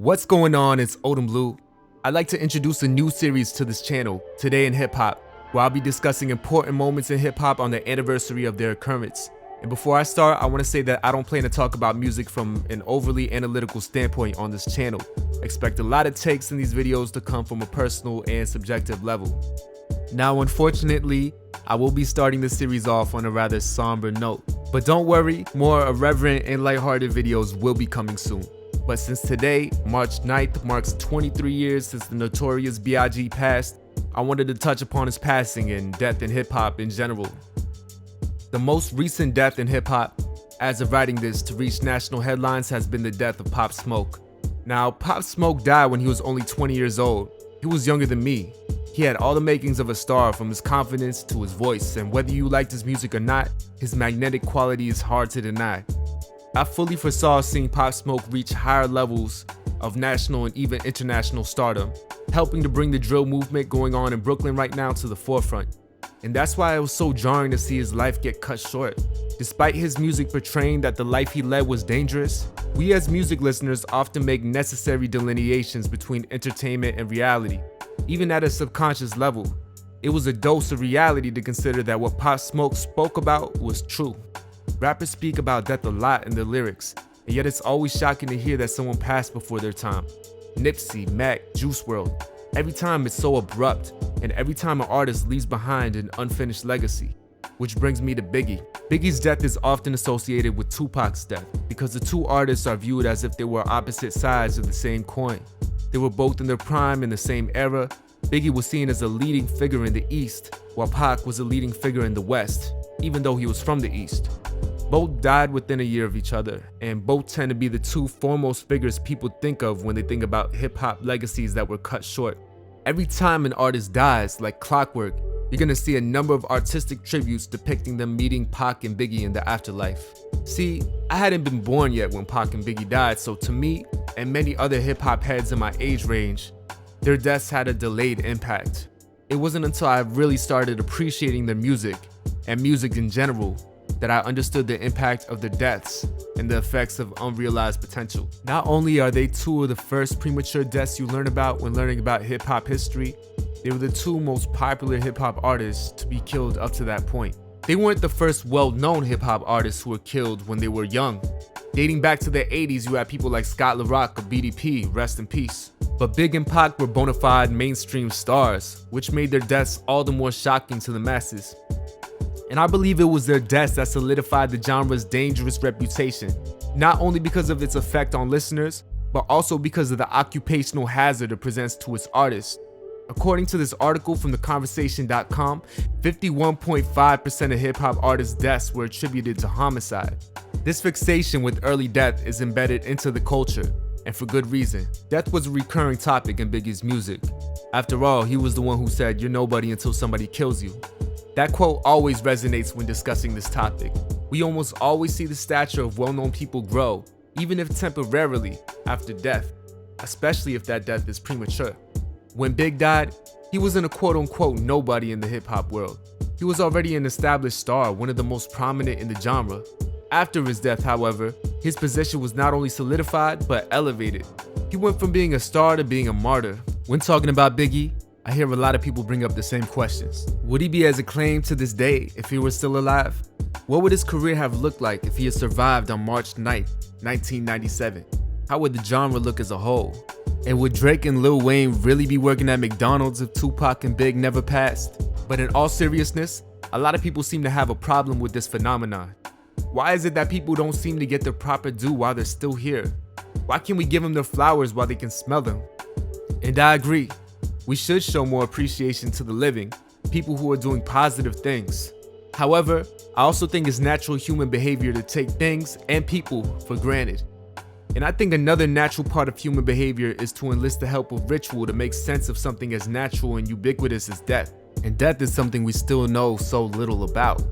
What's going on? It's Odom Blue. I'd like to introduce a new series to this channel, Today in Hip Hop, where I'll be discussing important moments in hip hop on the anniversary of their occurrence. And before I start, I want to say that I don't plan to talk about music from an overly analytical standpoint on this channel. Expect a lot of takes in these videos to come from a personal and subjective level. Now, unfortunately, I will be starting this series off on a rather somber note. But don't worry, more irreverent and lighthearted videos will be coming soon. But since today, March 9th, marks 23 years since the Notorious B.I.G. passed, I wanted to touch upon his passing and death in hip-hop in general. The most recent death in hip-hop, as of writing this, to reach national headlines has been the death of Pop Smoke. Now, Pop Smoke died when he was only 20 years old. He was younger than me. He had all the makings of a star, from his confidence to his voice, and whether you liked his music or not, his magnetic quality is hard to deny. I fully foresaw seeing Pop Smoke reach higher levels of national and even international stardom, helping to bring the drill movement going on in Brooklyn right now to the forefront. And that's why it was so jarring to see his life get cut short. Despite his music portraying that the life he led was dangerous, we as music listeners often make necessary delineations between entertainment and reality, even at a subconscious level. It was a dose of reality to consider that what Pop Smoke spoke about was true. Rappers speak about death a lot in their lyrics, and yet it's always shocking to hear that someone passed before their time. Nipsey, Mac, Juice WRLD. Every time it's so abrupt, and every time an artist leaves behind an unfinished legacy. Which brings me to Biggie. Biggie's death is often associated with Tupac's death, because the two artists are viewed as if they were opposite sides of the same coin. They were both in their prime in the same era. Biggie was seen as a leading figure in the East, while Pac was a leading figure in the West, even though he was from the East. Both died within a year of each other, and both tend to be the two foremost figures people think of when they think about hip-hop legacies that were cut short. Every time an artist dies, like clockwork, you're gonna see a number of artistic tributes depicting them meeting Pac and Biggie in the afterlife. See, I hadn't been born yet when Pac and Biggie died, so to me, and many other hip-hop heads in my age range, their deaths had a delayed impact. It wasn't until I really started appreciating their music, and music in general, that I understood the impact of their deaths and the effects of unrealized potential. Not only are they two of the first premature deaths you learn about when learning about hip-hop history, they were the two most popular hip-hop artists to be killed up to that point. They weren't the first well-known hip-hop artists who were killed when they were young. Dating back to the 80s, you had people like Scott LaRock of BDP, rest in peace. But Big and Pac were bona fide mainstream stars, which made their deaths all the more shocking to the masses. And I believe it was their deaths that solidified the genre's dangerous reputation, not only because of its effect on listeners, but also because of the occupational hazard it presents to its artists. According to this article from theconversation.com, 51.5% of hip-hop artists' deaths were attributed to homicide. This fixation with early death is embedded into the culture, and for good reason. Death was a recurring topic in Biggie's music. After all, he was the one who said, "You're nobody until somebody kills you." That quote always resonates when discussing this topic. We almost always see the stature of well-known people grow, even if temporarily, after death, especially if that death is premature. When Big died, he wasn't a quote-unquote nobody in the hip-hop world. He was already an established star, one of the most prominent in the genre. After his death, however, his position was not only solidified, but elevated. He went from being a star to being a martyr. When talking about Biggie, I hear a lot of people bring up the same questions. Would he be as acclaimed to this day if he were still alive? What would his career have looked like if he had survived on March 9th, 1997? How would the genre look as a whole? And would Drake and Lil Wayne really be working at McDonald's if Tupac and Big never passed? But in all seriousness, a lot of people seem to have a problem with this phenomenon. Why is it that people don't seem to get their proper due while they're still here? Why can't we give them their flowers while they can smell them? And I agree. We should show more appreciation to the living, people who are doing positive things. However, I also think it's natural human behavior to take things and people for granted. And I think another natural part of human behavior is to enlist the help of ritual to make sense of something as natural and ubiquitous as death. And death is something we still know so little about.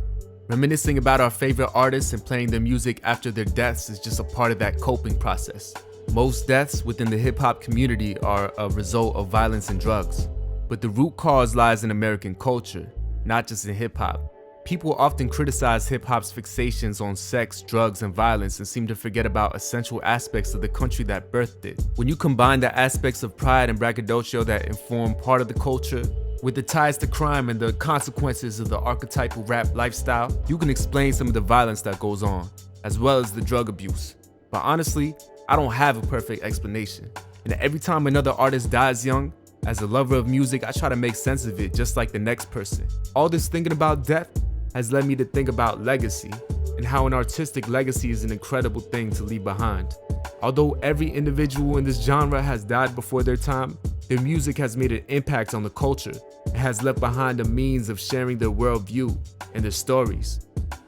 Reminiscing about our favorite artists and playing their music after their deaths is just a part of that coping process. Most deaths within the hip-hop community are a result of violence and drugs, but the root cause lies in American culture, not just in hip-hop. People often criticize hip-hop's fixations on sex, drugs, and violence and seem to forget about essential aspects of the country that birthed it. When you combine the aspects of pride and braggadocio that inform part of the culture with the ties to crime and the consequences of the archetypal rap lifestyle, you can explain some of the violence that goes on, as well as the drug abuse. But honestly, I don't have a perfect explanation. And every time another artist dies young, as a lover of music, I try to make sense of it just like the next person. All this thinking about death has led me to think about legacy and how an artistic legacy is an incredible thing to leave behind. Although every individual in this genre has died before their time, their music has made an impact on the culture and has left behind a means of sharing their worldview and their stories.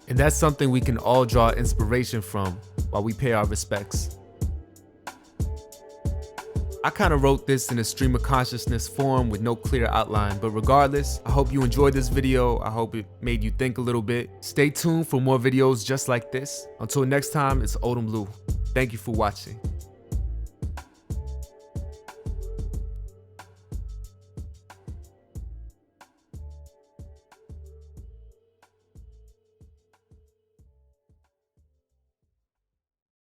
And that's something we can all draw inspiration from while we pay our respects. I kind of wrote this in a stream of consciousness form with no clear outline, but regardless, I hope you enjoyed this video. I hope it made you think a little bit. Stay tuned for more videos just like this. Until next time, it's Odom Blue. Thank you for watching.